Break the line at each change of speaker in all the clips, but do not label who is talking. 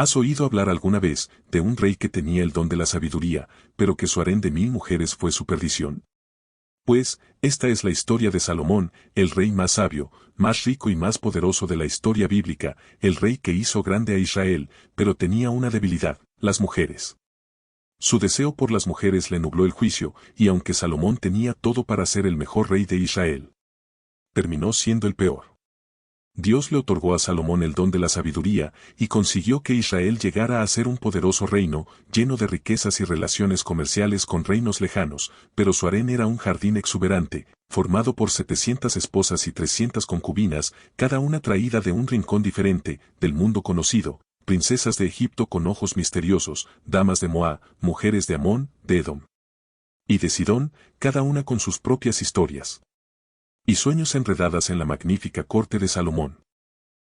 ¿Has oído hablar alguna vez de un rey que tenía el don de la sabiduría, pero que su harén de 1000 mujeres fue su perdición? Pues, esta es la historia de Salomón, el rey más sabio, más rico y más poderoso de la historia bíblica, el rey que hizo grande a Israel, pero tenía una debilidad: las mujeres. Su deseo por las mujeres le nubló el juicio, y aunque Salomón tenía todo para ser el mejor rey de Israel, terminó siendo el peor. Dios le otorgó a Salomón el don de la sabiduría, y consiguió que Israel llegara a ser un poderoso reino, lleno de riquezas y relaciones comerciales con reinos lejanos, pero su harén era un jardín exuberante, formado por 700 esposas y 300 concubinas, cada una traída de un rincón diferente, del mundo conocido: princesas de Egipto con ojos misteriosos, damas de Moab, mujeres de Amón, de Edom y de Sidón, cada una con sus propias historias y sueños enredadas en la magnífica corte de Salomón.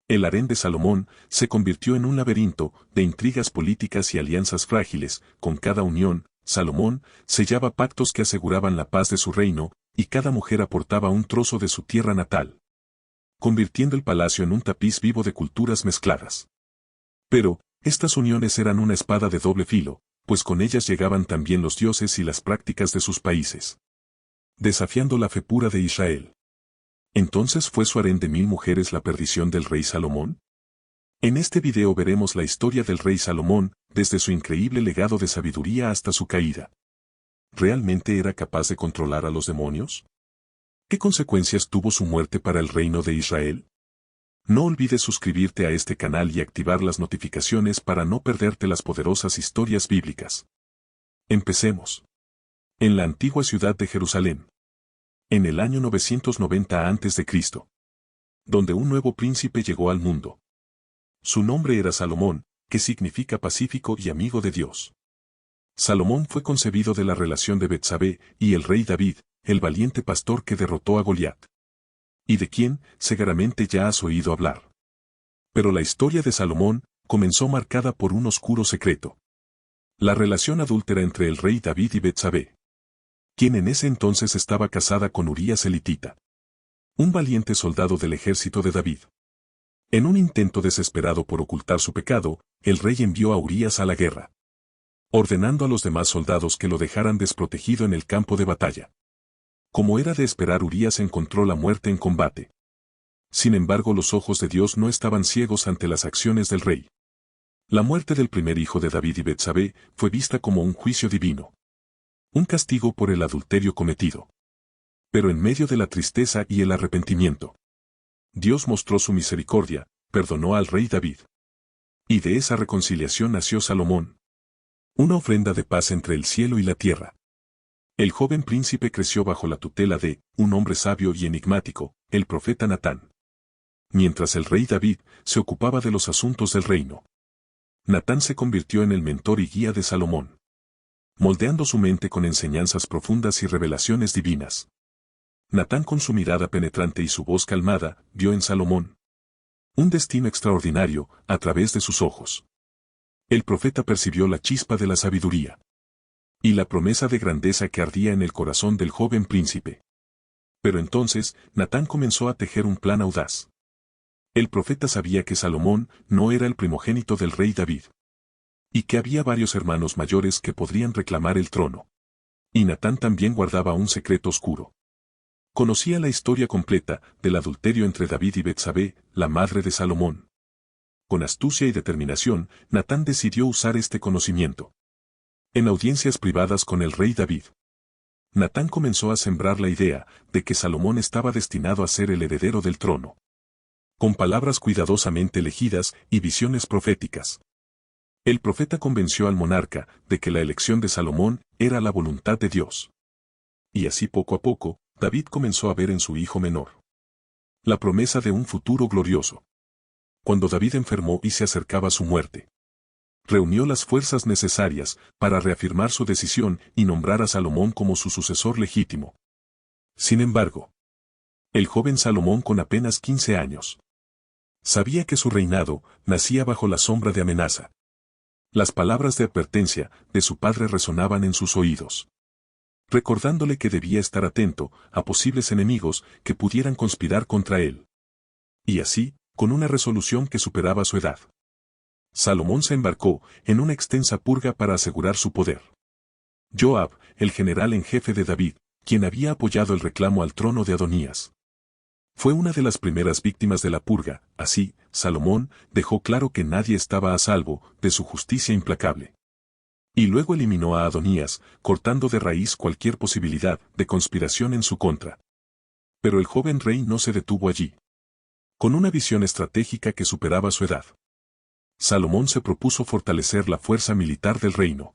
El harén de Salomón se convirtió en un laberinto de intrigas políticas y alianzas frágiles. Con cada unión, Salomón sellaba pactos que aseguraban la paz de su reino, y cada mujer aportaba un trozo de su tierra natal, convirtiendo el palacio en un tapiz vivo de culturas mezcladas. Pero, estas uniones eran una espada de doble filo, pues con ellas llegaban también los dioses y las prácticas de sus países, desafiando la fe pura de Israel. ¿Entonces fue su harén de 1000 mujeres la perdición del rey Salomón? En este video veremos la historia del rey Salomón, desde su increíble legado de sabiduría hasta su caída. ¿Realmente era capaz de controlar a los demonios? ¿Qué consecuencias tuvo su muerte para el reino de Israel? No olvides suscribirte a este canal y activar las notificaciones para no perderte las poderosas historias bíblicas. Empecemos. En la antigua ciudad de Jerusalén, en el año 990 a.C., donde un nuevo príncipe llegó al mundo. Su nombre era Salomón, que significa pacífico y amigo de Dios. Salomón fue concebido de la relación de Betsabé y el rey David, el valiente pastor que derrotó a Goliat, y de quien, seguramente ya has oído hablar. Pero la historia de Salomón comenzó marcada por un oscuro secreto: la relación adúltera entre el rey David y Betsabé, quien en ese entonces estaba casada con Urías elitita, un valiente soldado del ejército de David. En un intento desesperado por ocultar su pecado, el rey envió a Urías a la guerra, ordenando a los demás soldados que lo dejaran desprotegido en el campo de batalla. Como era de esperar, Urías encontró la muerte en combate. Sin embargo, los ojos de Dios no estaban ciegos ante las acciones del rey. La muerte del primer hijo de David y Betsabé fue vista como un juicio divino, un castigo por el adulterio cometido. Pero en medio de la tristeza y el arrepentimiento, Dios mostró su misericordia, perdonó al rey David. Y de esa reconciliación nació Salomón, una ofrenda de paz entre el cielo y la tierra. El joven príncipe creció bajo la tutela de un hombre sabio y enigmático, el profeta Natán. Mientras el rey David se ocupaba de los asuntos del reino, Natán se convirtió en el mentor y guía de Salomón, moldeando su mente con enseñanzas profundas y revelaciones divinas. Natán, con su mirada penetrante y su voz calmada, vio en Salomón un destino extraordinario a través de sus ojos. El profeta percibió la chispa de la sabiduría y la promesa de grandeza que ardía en el corazón del joven príncipe. Pero entonces, Natán comenzó a tejer un plan audaz. El profeta sabía que Salomón no era el primogénito del rey David, y que había varios hermanos mayores que podrían reclamar el trono. Y Natán también guardaba un secreto oscuro. Conocía la historia completa del adulterio entre David y Betsabé, la madre de Salomón. Con astucia y determinación, Natán decidió usar este conocimiento. En audiencias privadas con el rey David, Natán comenzó a sembrar la idea de que Salomón estaba destinado a ser el heredero del trono. Con palabras cuidadosamente elegidas y visiones proféticas, el profeta convenció al monarca de que la elección de Salomón era la voluntad de Dios. Y así, poco a poco, David comenzó a ver en su hijo menor la promesa de un futuro glorioso. Cuando David enfermó y se acercaba a su muerte, reunió las fuerzas necesarias para reafirmar su decisión y nombrar a Salomón como su sucesor legítimo. Sin embargo, el joven Salomón, con apenas 15 años, sabía que su reinado nacía bajo la sombra de amenaza. Las palabras de advertencia de su padre resonaban en sus oídos, recordándole que debía estar atento a posibles enemigos que pudieran conspirar contra él. Y así, con una resolución que superaba su edad, Salomón se embarcó en una extensa purga para asegurar su poder. Joab, el general en jefe de David, quien había apoyado el reclamo al trono de Adonías, fue una de las primeras víctimas de la purga. Así, Salomón dejó claro que nadie estaba a salvo de su justicia implacable. Y luego eliminó a Adonías, cortando de raíz cualquier posibilidad de conspiración en su contra. Pero el joven rey no se detuvo allí. Con una visión estratégica que superaba su edad, Salomón se propuso fortalecer la fuerza militar del reino.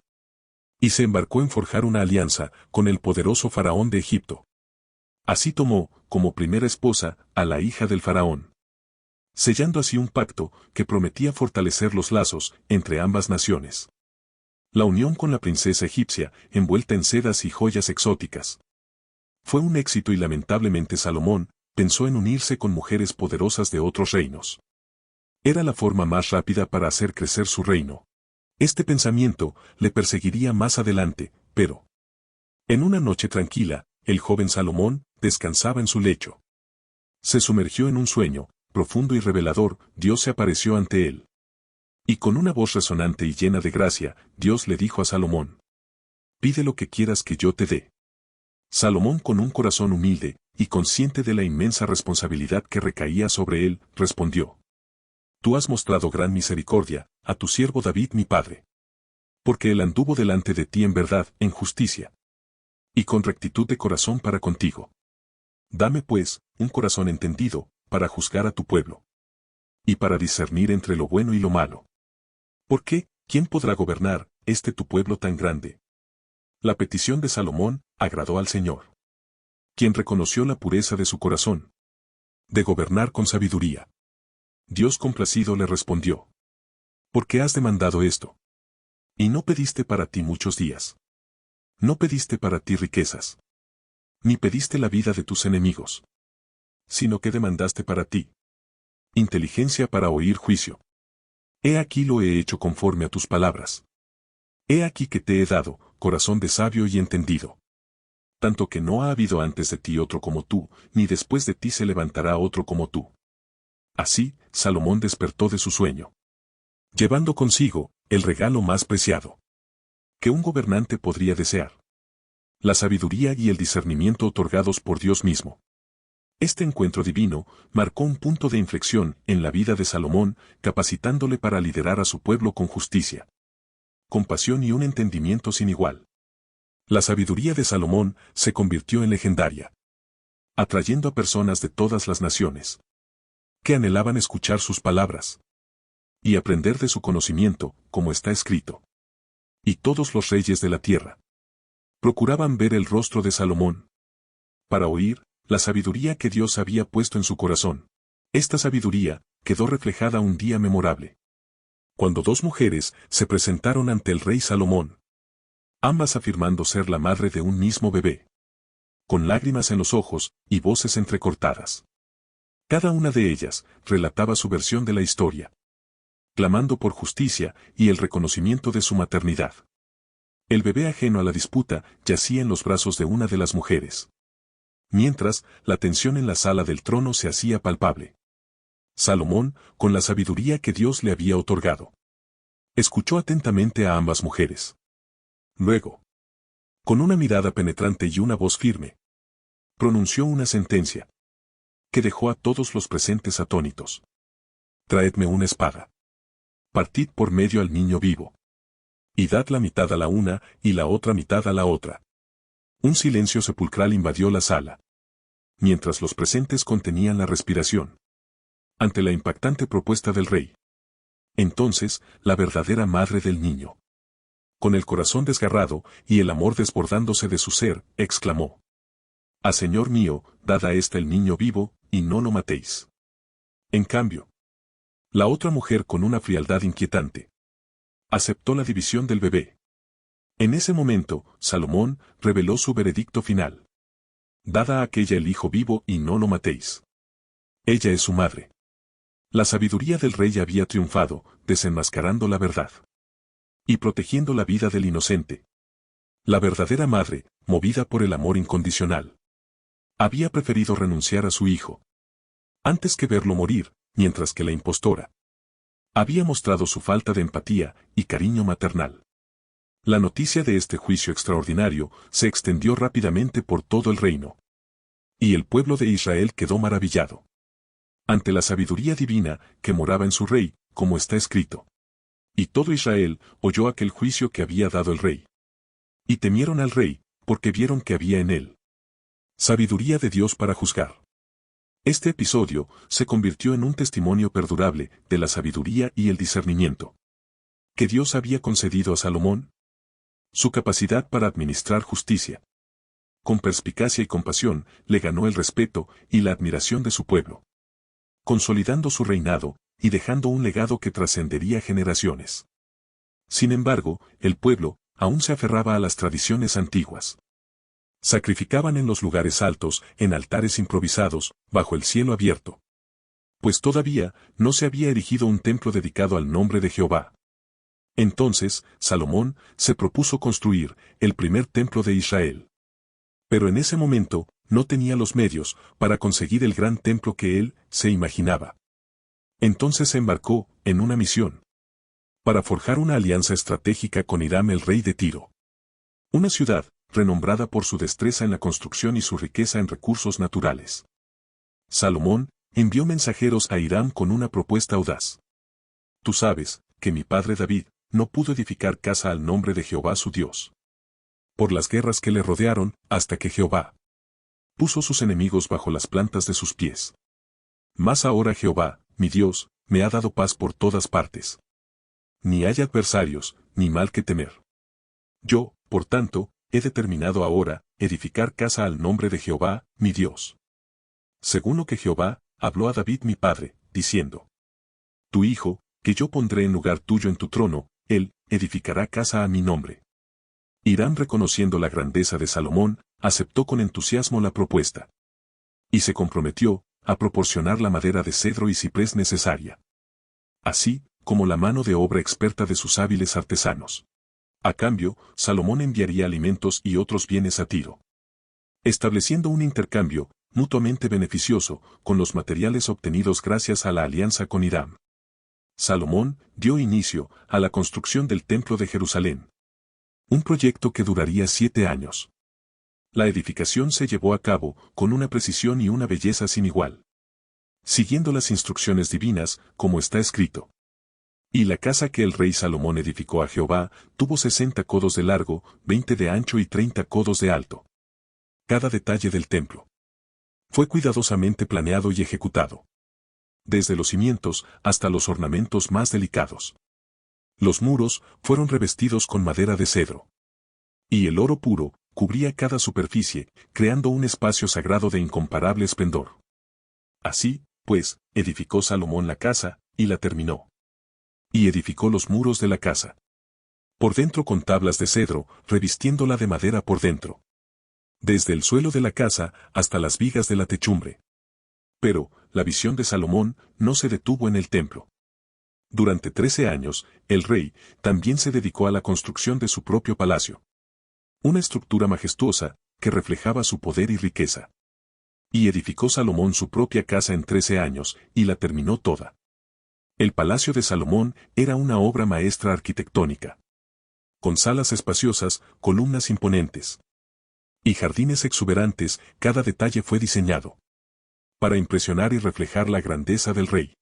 Y se embarcó en forjar una alianza con el poderoso faraón de Egipto. Así tomó, como primera esposa, a la hija del faraón, sellando así un pacto que prometía fortalecer los lazos entre ambas naciones. La unión con la princesa egipcia, envuelta en sedas y joyas exóticas, fue un éxito y lamentablemente Salomón pensó en unirse con mujeres poderosas de otros reinos. Era la forma más rápida para hacer crecer su reino. Este pensamiento le perseguiría más adelante, pero en una noche tranquila, el joven Salomón descansaba en su lecho. Se sumergió en un sueño, profundo y revelador. Dios se apareció ante él. Y con una voz resonante y llena de gracia, Dios le dijo a Salomón: pide lo que quieras que yo te dé. Salomón, con un corazón humilde y consciente de la inmensa responsabilidad que recaía sobre él, respondió: tú has mostrado gran misericordia a tu siervo David mi padre. Porque él anduvo delante de ti en verdad, en justicia y con rectitud de corazón para contigo. Dame pues un corazón entendido para juzgar a tu pueblo y para discernir entre lo bueno y lo malo. ¿Por qué? ¿Quién podrá gobernar tu pueblo tan grande? La petición de Salomón agradó al Señor, quien reconoció la pureza de su corazón, de gobernar con sabiduría. Dios complacido le respondió: ¿por qué has demandado esto? Y no pediste para ti muchos días. No pediste para ti riquezas, ni pediste la vida de tus enemigos, sino que demandaste para ti inteligencia para oír juicio. He aquí lo he hecho conforme a tus palabras. He aquí que te he dado corazón de sabio y entendido. Tanto que no ha habido antes de ti otro como tú, ni después de ti se levantará otro como tú. Así, Salomón despertó de su sueño, llevando consigo el regalo más preciado que un gobernante podría desear: la sabiduría y el discernimiento otorgados por Dios mismo. Este encuentro divino marcó un punto de inflexión en la vida de Salomón, capacitándole para liderar a su pueblo con justicia, compasión y un entendimiento sin igual. La sabiduría de Salomón se convirtió en legendaria, atrayendo a personas de todas las naciones que anhelaban escuchar sus palabras y aprender de su conocimiento, como está escrito. Y todos los reyes de la tierra procuraban ver el rostro de Salomón para oír la sabiduría que Dios había puesto en su corazón. Esta sabiduría quedó reflejada un día memorable, cuando dos mujeres se presentaron ante el rey Salomón, ambas afirmando ser la madre de un mismo bebé, con lágrimas en los ojos y voces entrecortadas. Cada una de ellas relataba su versión de la historia, clamando por justicia y el reconocimiento de su maternidad. El bebé, ajeno a la disputa, yacía en los brazos de una de las mujeres, mientras la tensión en la sala del trono se hacía palpable. Salomón, con la sabiduría que Dios le había otorgado, escuchó atentamente a ambas mujeres. Luego, con una mirada penetrante y una voz firme, pronunció una sentencia que dejó a todos los presentes atónitos: traedme una espada. Partid por medio al niño vivo, y dad la mitad a la una y la otra mitad a la otra. Un silencio sepulcral invadió la sala, mientras los presentes contenían la respiración ante la impactante propuesta del rey. Entonces, la verdadera madre del niño, con el corazón desgarrado y el amor desbordándose de su ser, exclamó: «Ah, Señor mío, dad a el niño vivo, y no lo matéis». En cambio, la otra mujer, con una frialdad inquietante, aceptó la división del bebé. En ese momento, Salomón reveló su veredicto final: «Dad a aquella el hijo vivo y no lo matéis. Ella es su madre». La sabiduría del rey había triunfado, desenmascarando la verdad y protegiendo la vida del inocente. La verdadera madre, movida por el amor incondicional, había preferido renunciar a su hijo antes que verlo morir, mientras que la impostora Había mostrado su falta de empatía y cariño maternal. La noticia de este juicio extraordinario se extendió rápidamente por todo el reino. Y el pueblo de Israel quedó maravillado ante la sabiduría divina que moraba en su rey, como está escrito. Y todo Israel oyó aquel juicio que había dado el rey. Y temieron al rey, porque vieron que había en él sabiduría de Dios para juzgar. Este episodio se convirtió en un testimonio perdurable de la sabiduría y el discernimiento que Dios había concedido a Salomón. Su capacidad para administrar justicia con perspicacia y compasión le ganó el respeto y la admiración de su pueblo, consolidando su reinado y dejando un legado que trascendería generaciones. Sin embargo, el pueblo aún se aferraba a las tradiciones antiguas. Sacrificaban en los lugares altos, en altares improvisados, bajo el cielo abierto. Pues todavía no se había erigido un templo dedicado al nombre de Jehová. Entonces, Salomón se propuso construir el primer templo de Israel. Pero en ese momento, no tenía los medios para conseguir el gran templo que él se imaginaba. Entonces se embarcó en una misión para forjar una alianza estratégica con Hiram, el rey de Tiro. Una ciudad renombrada por su destreza en la construcción y su riqueza en recursos naturales. Salomón envió mensajeros a Hiram con una propuesta audaz. Tú sabes que mi padre David no pudo edificar casa al nombre de Jehová su Dios, por las guerras que le rodearon, hasta que Jehová puso sus enemigos bajo las plantas de sus pies. Mas ahora Jehová, mi Dios, me ha dado paz por todas partes. Ni hay adversarios, ni mal que temer. Yo, por tanto, he determinado ahora edificar casa al nombre de Jehová, mi Dios. Según lo que Jehová habló a David mi padre, diciendo: Tu hijo, que yo pondré en lugar tuyo en tu trono, él edificará casa a mi nombre. Hiram, reconociendo la grandeza de Salomón, aceptó con entusiasmo la propuesta. Y se comprometió a proporcionar la madera de cedro y ciprés necesaria, así como la mano de obra experta de sus hábiles artesanos. A cambio, Salomón enviaría alimentos y otros bienes a Tiro, estableciendo un intercambio mutuamente beneficioso con los materiales obtenidos gracias a la alianza con Hiram. Salomón dio inicio a la construcción del Templo de Jerusalén, un proyecto que duraría 7 años. La edificación se llevó a cabo con una precisión y una belleza sin igual, siguiendo las instrucciones divinas, como está escrito. Y la casa que el rey Salomón edificó a Jehová tuvo 60 codos de largo, 20 de ancho y 30 codos de alto. Cada detalle del templo fue cuidadosamente planeado y ejecutado, desde los cimientos hasta los ornamentos más delicados. Los muros fueron revestidos con madera de cedro, y el oro puro cubría cada superficie, creando un espacio sagrado de incomparable esplendor. Así, pues, edificó Salomón la casa, y la terminó. Y edificó los muros de la casa por dentro con tablas de cedro, revistiéndola de madera por dentro, desde el suelo de la casa hasta las vigas de la techumbre. Pero, la visión de Salomón no se detuvo en el templo. Durante 13 años, el rey también se dedicó a la construcción de su propio palacio. Una estructura majestuosa, que reflejaba su poder y riqueza. Y edificó Salomón su propia casa en 13 años, y la terminó toda. El palacio de Salomón era una obra maestra arquitectónica, con salas espaciosas, columnas imponentes y jardines exuberantes. Cada detalle fue diseñado para impresionar y reflejar la grandeza del rey.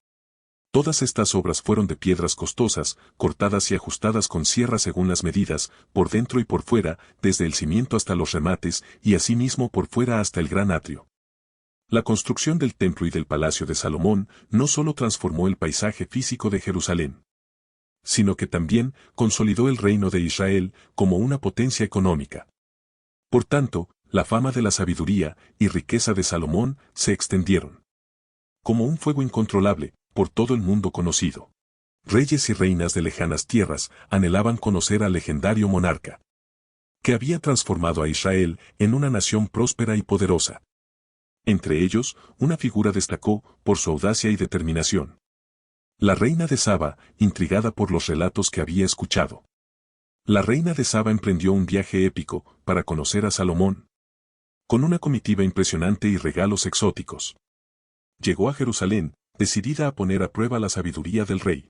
Todas estas obras fueron de piedras costosas, cortadas y ajustadas con sierra según las medidas, por dentro y por fuera, desde el cimiento hasta los remates, y asimismo por fuera hasta el gran atrio. La construcción del templo y del palacio de Salomón no solo transformó el paisaje físico de Jerusalén, sino que también consolidó el reino de Israel como una potencia económica. Por tanto, la fama de la sabiduría y riqueza de Salomón se extendieron como un fuego incontrolable por todo el mundo conocido. Reyes y reinas de lejanas tierras anhelaban conocer al legendario monarca, que había transformado a Israel en una nación próspera y poderosa. Entre ellos, una figura destacó por su audacia y determinación. La reina de Saba, intrigada por los relatos que había escuchado. La reina de Saba emprendió un viaje épico para conocer a Salomón, con una comitiva impresionante y regalos exóticos. Llegó a Jerusalén, decidida a poner a prueba la sabiduría del rey.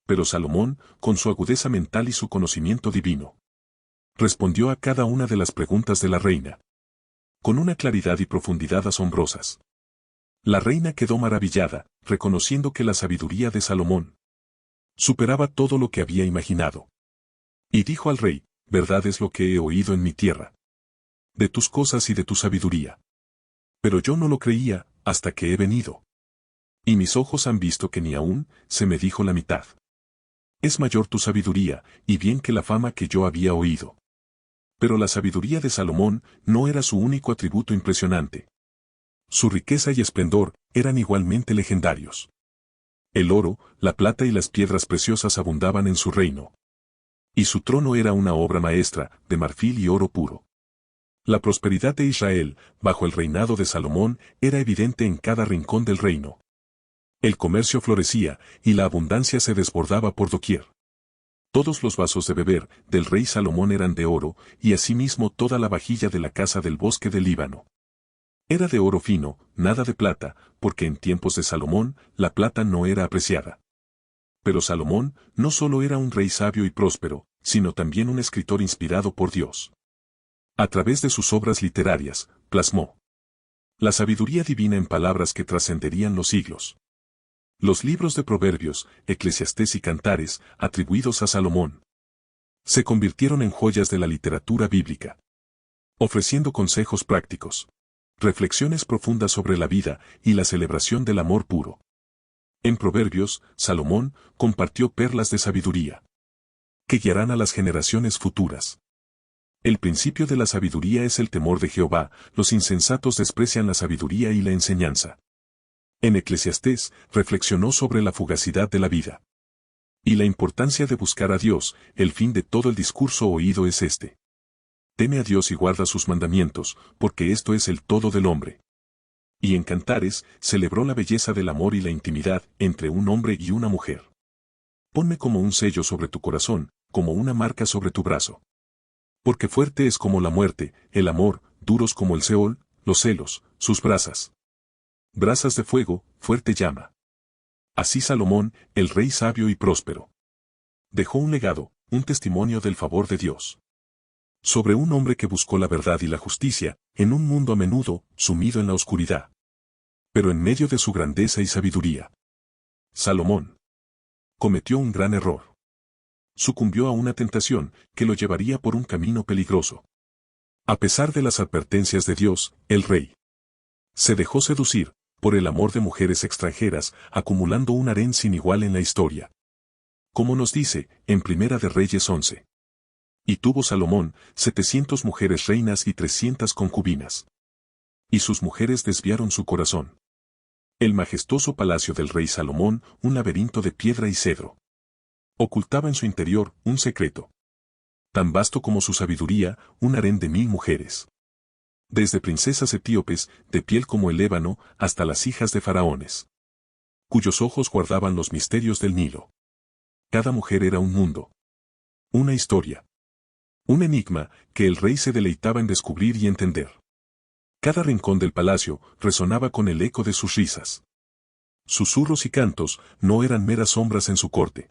Pero Salomón, con su agudeza mental y su conocimiento divino, respondió a cada una de las preguntas de la reina, con una claridad y profundidad asombrosas. La reina quedó maravillada, reconociendo que la sabiduría de Salomón superaba todo lo que había imaginado. Y dijo al rey, verdad es lo que he oído en mi tierra, de tus cosas y de tu sabiduría. Pero yo no lo creía, hasta que he venido. Y mis ojos han visto que ni aún se me dijo la mitad. Es mayor tu sabiduría, y bien que la fama que yo había oído. Pero la sabiduría de Salomón no era su único atributo impresionante. Su riqueza y esplendor eran igualmente legendarios. El oro, la plata y las piedras preciosas abundaban en su reino. Y su trono era una obra maestra, de marfil y oro puro. La prosperidad de Israel, bajo el reinado de Salomón, era evidente en cada rincón del reino. El comercio florecía, y la abundancia se desbordaba por doquier. Todos los vasos de beber del rey Salomón eran de oro, y asimismo toda la vajilla de la casa del bosque del Líbano. Era de oro fino, nada de plata, porque en tiempos de Salomón, la plata no era apreciada. Pero Salomón no solo era un rey sabio y próspero, sino también un escritor inspirado por Dios. A través de sus obras literarias, plasmó la sabiduría divina en palabras que trascenderían los siglos. Los libros de Proverbios, Eclesiastés y Cantares, atribuidos a Salomón, se convirtieron en joyas de la literatura bíblica, ofreciendo consejos prácticos, reflexiones profundas sobre la vida y la celebración del amor puro. En Proverbios, Salomón compartió perlas de sabiduría que guiarán a las generaciones futuras. El principio de la sabiduría es el temor de Jehová, los insensatos desprecian la sabiduría y la enseñanza. En Eclesiastés, reflexionó sobre la fugacidad de la vida y la importancia de buscar a Dios. El fin de todo el discurso oído es este: teme a Dios y guarda sus mandamientos, porque esto es el todo del hombre. Y en Cantares, celebró la belleza del amor y la intimidad entre un hombre y una mujer. Ponme como un sello sobre tu corazón, como una marca sobre tu brazo. Porque fuerte es como la muerte, el amor, duros como el Seol, los celos, sus brasas. Brasas de fuego, fuerte llama. Así Salomón, el rey sabio y próspero, dejó un legado, un testimonio del favor de Dios sobre un hombre que buscó la verdad y la justicia, en un mundo a menudo sumido en la oscuridad. Pero en medio de su grandeza y sabiduría, Salomón cometió un gran error. Sucumbió a una tentación que lo llevaría por un camino peligroso. A pesar de las advertencias de Dios, el rey se dejó seducir por el amor de mujeres extranjeras, acumulando un harén sin igual en la historia. Como nos dice, en Primera de Reyes 11. Y tuvo Salomón 700 mujeres reinas y 300 concubinas. Y sus mujeres desviaron su corazón. El majestuoso palacio del rey Salomón, un laberinto de piedra y cedro, ocultaba en su interior un secreto tan vasto como su sabiduría, un harén de 1000 mujeres. Desde princesas etíopes, de piel como el ébano, hasta las hijas de faraones, cuyos ojos guardaban los misterios del Nilo. Cada mujer era un mundo, una historia, un enigma que el rey se deleitaba en descubrir y entender. Cada rincón del palacio resonaba con el eco de sus risas. Susurros y cantos no eran meras sombras en su corte.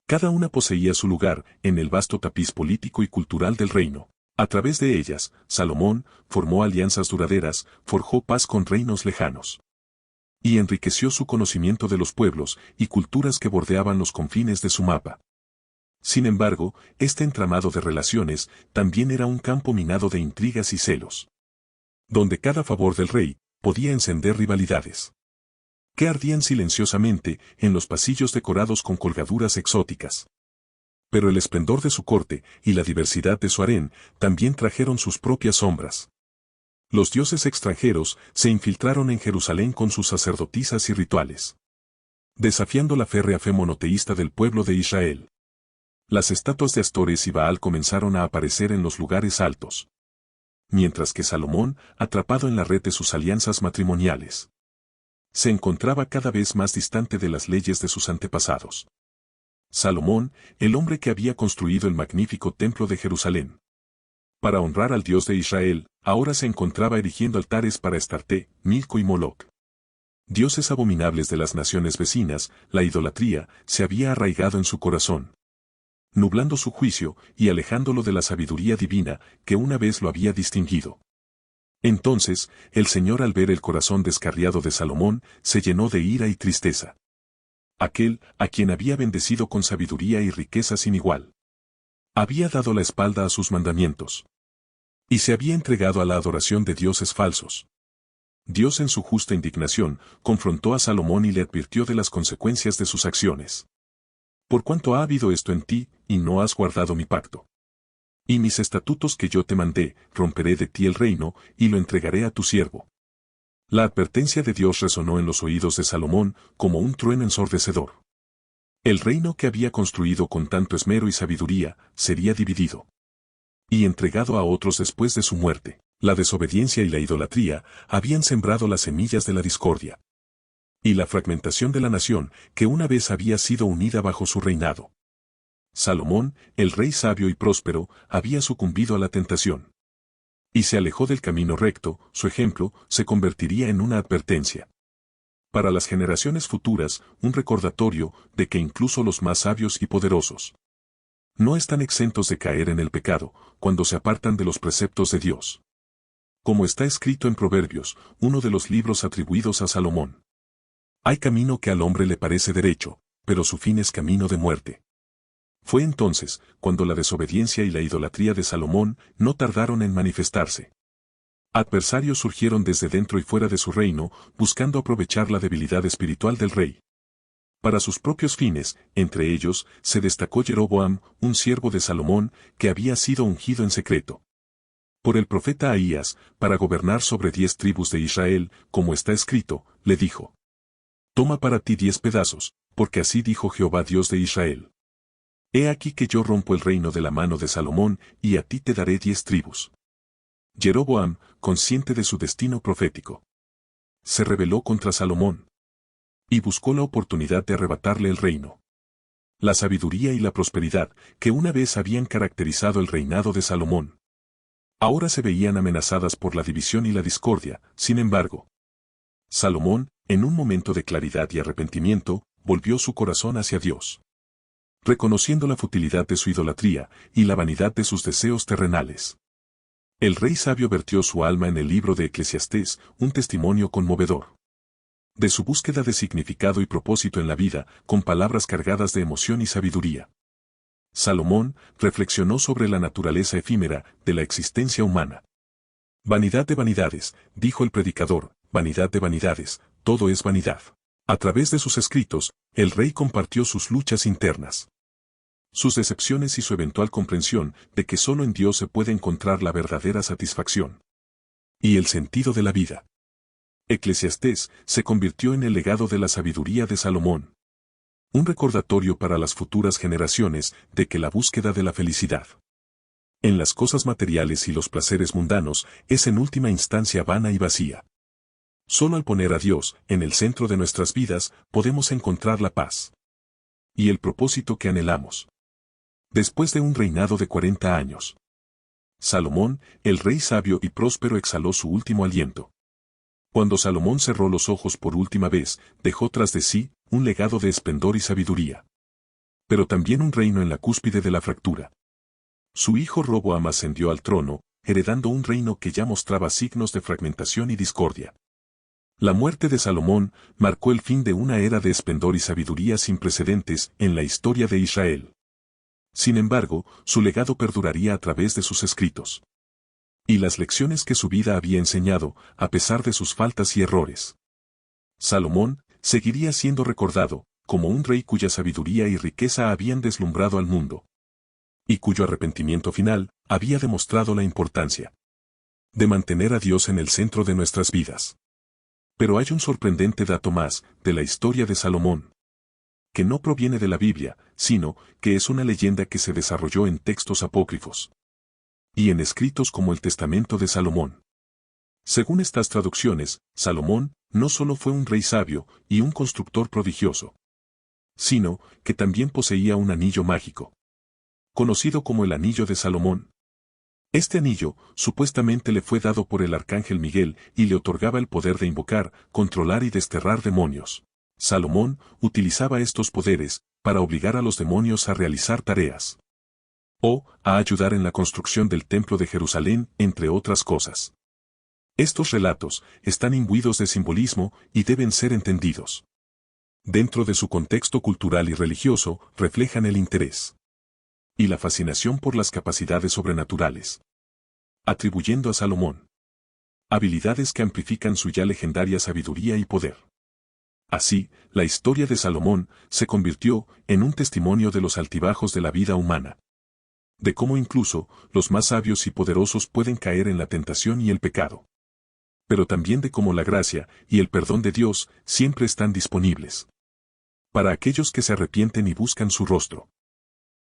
Cada una poseía su lugar en el vasto tapiz político y cultural del reino. A través de ellas, Salomón formó alianzas duraderas, forjó paz con reinos lejanos y enriqueció su conocimiento de los pueblos y culturas que bordeaban los confines de su mapa. Sin embargo, este entramado de relaciones también era un campo minado de intrigas y celos, donde cada favor del rey podía encender rivalidades que ardían silenciosamente en los pasillos decorados con colgaduras exóticas. Pero el esplendor de su corte y la diversidad de su harén también trajeron sus propias sombras. Los dioses extranjeros se infiltraron en Jerusalén con sus sacerdotisas y rituales, desafiando la férrea fe monoteísta del pueblo de Israel. Las estatuas de Astores y Baal comenzaron a aparecer en los lugares altos, mientras que Salomón, atrapado en la red de sus alianzas matrimoniales, se encontraba cada vez más distante de las leyes de sus antepasados. Salomón, el hombre que había construido el magnífico templo de Jerusalén para honrar al Dios de Israel, ahora se encontraba erigiendo altares para Astarte, Milco y Moloc. Dioses abominables de las naciones vecinas, la idolatría, se había arraigado en su corazón, nublando su juicio y alejándolo de la sabiduría divina que una vez lo había distinguido. Entonces, el Señor, al ver el corazón descarriado de Salomón, se llenó de ira y tristeza. Aquel, a quien había bendecido con sabiduría y riqueza sin igual, había dado la espalda a sus mandamientos y se había entregado a la adoración de dioses falsos. Dios, en su justa indignación, confrontó a Salomón y le advirtió de las consecuencias de sus acciones. Por cuanto ha habido esto en ti, y no has guardado mi pacto y mis estatutos que yo te mandé, romperé de ti el reino, y lo entregaré a tu siervo. La advertencia de Dios resonó en los oídos de Salomón como un trueno ensordecedor. El reino que había construido con tanto esmero y sabiduría sería dividido y entregado a otros después de su muerte. La desobediencia y la idolatría habían sembrado las semillas de la discordia y la fragmentación de la nación que una vez había sido unida bajo su reinado. Salomón, el rey sabio y próspero, había sucumbido a la tentación y se alejó del camino recto. Su ejemplo se convertiría en una advertencia para las generaciones futuras, un recordatorio de que incluso los más sabios y poderosos no están exentos de caer en el pecado cuando se apartan de los preceptos de Dios. Como está escrito en Proverbios, uno de los libros atribuidos a Salomón: hay camino que al hombre le parece derecho, pero su fin es camino de muerte. Fue entonces cuando la desobediencia y la idolatría de Salomón no tardaron en manifestarse. Adversarios surgieron desde dentro y fuera de su reino, buscando aprovechar la debilidad espiritual del rey para sus propios fines. Entre ellos, se destacó Jeroboam, un siervo de Salomón, que había sido ungido en secreto por el profeta Ahías, para gobernar sobre 10 tribus de Israel, como está escrito, le dijo: toma para ti 10 pedazos, porque así dijo Jehová Dios de Israel: he aquí que yo rompo el reino de la mano de Salomón, y a ti te daré 10 tribus. Jeroboam, consciente de su destino profético, se rebeló contra Salomón y buscó la oportunidad de arrebatarle el reino. La sabiduría y la prosperidad, que una vez habían caracterizado el reinado de Salomón, ahora se veían amenazadas por la división y la discordia. Sin embargo, Salomón, en un momento de claridad y arrepentimiento, volvió su corazón hacia Dios, reconociendo la futilidad de su idolatría y la vanidad de sus deseos terrenales. El rey sabio vertió su alma en el libro de Eclesiastés, un testimonio conmovedor de su búsqueda de significado y propósito en la vida, con palabras cargadas de emoción y sabiduría. Salomón reflexionó sobre la naturaleza efímera de la existencia humana. Vanidad de vanidades, dijo el predicador, vanidad de vanidades, todo es vanidad. A través de sus escritos, el rey compartió sus luchas internas, sus decepciones y su eventual comprensión de que solo en Dios se puede encontrar la verdadera satisfacción y el sentido de la vida. Eclesiastés se convirtió en el legado de la sabiduría de Salomón, un recordatorio para las futuras generaciones de que la búsqueda de la felicidad en las cosas materiales y los placeres mundanos es en última instancia vana y vacía. Solo al poner a Dios en el centro de nuestras vidas podemos encontrar la paz y el propósito que anhelamos. Después de un reinado de 40 años, Salomón, el rey sabio y próspero, exhaló su último aliento. Cuando Salomón cerró los ojos por última vez, dejó tras de sí un legado de esplendor y sabiduría, pero también un reino en la cúspide de la fractura. Su hijo Roboam ascendió al trono, heredando un reino que ya mostraba signos de fragmentación y discordia. La muerte de Salomón marcó el fin de una era de esplendor y sabiduría sin precedentes en la historia de Israel. Sin embargo, su legado perduraría a través de sus escritos y las lecciones que su vida había enseñado, a pesar de sus faltas y errores. Salomón seguiría siendo recordado como un rey cuya sabiduría y riqueza habían deslumbrado al mundo, y cuyo arrepentimiento final había demostrado la importancia de mantener a Dios en el centro de nuestras vidas. Pero hay un sorprendente dato más de la historia de Salomón, que no proviene de la Biblia, sino que es una leyenda que se desarrolló en textos apócrifos y en escritos como el Testamento de Salomón. Según estas traducciones, Salomón no solo fue un rey sabio y un constructor prodigioso, sino que también poseía un anillo mágico, conocido como el Anillo de Salomón. Este anillo, supuestamente le fue dado por el arcángel Miguel y le otorgaba el poder de invocar, controlar y desterrar demonios. Salomón utilizaba estos poderes para obligar a los demonios a realizar tareas o a ayudar en la construcción del Templo de Jerusalén, entre otras cosas. Estos relatos están imbuidos de simbolismo y deben ser entendidos. Dentro de su contexto cultural y religioso, reflejan el interés y la fascinación por las capacidades sobrenaturales, atribuyendo a Salomón habilidades que amplifican su ya legendaria sabiduría y poder. Así, la historia de Salomón se convirtió en un testimonio de los altibajos de la vida humana, de cómo incluso los más sabios y poderosos pueden caer en la tentación y el pecado, pero también de cómo la gracia y el perdón de Dios siempre están disponibles para aquellos que se arrepienten y buscan su rostro.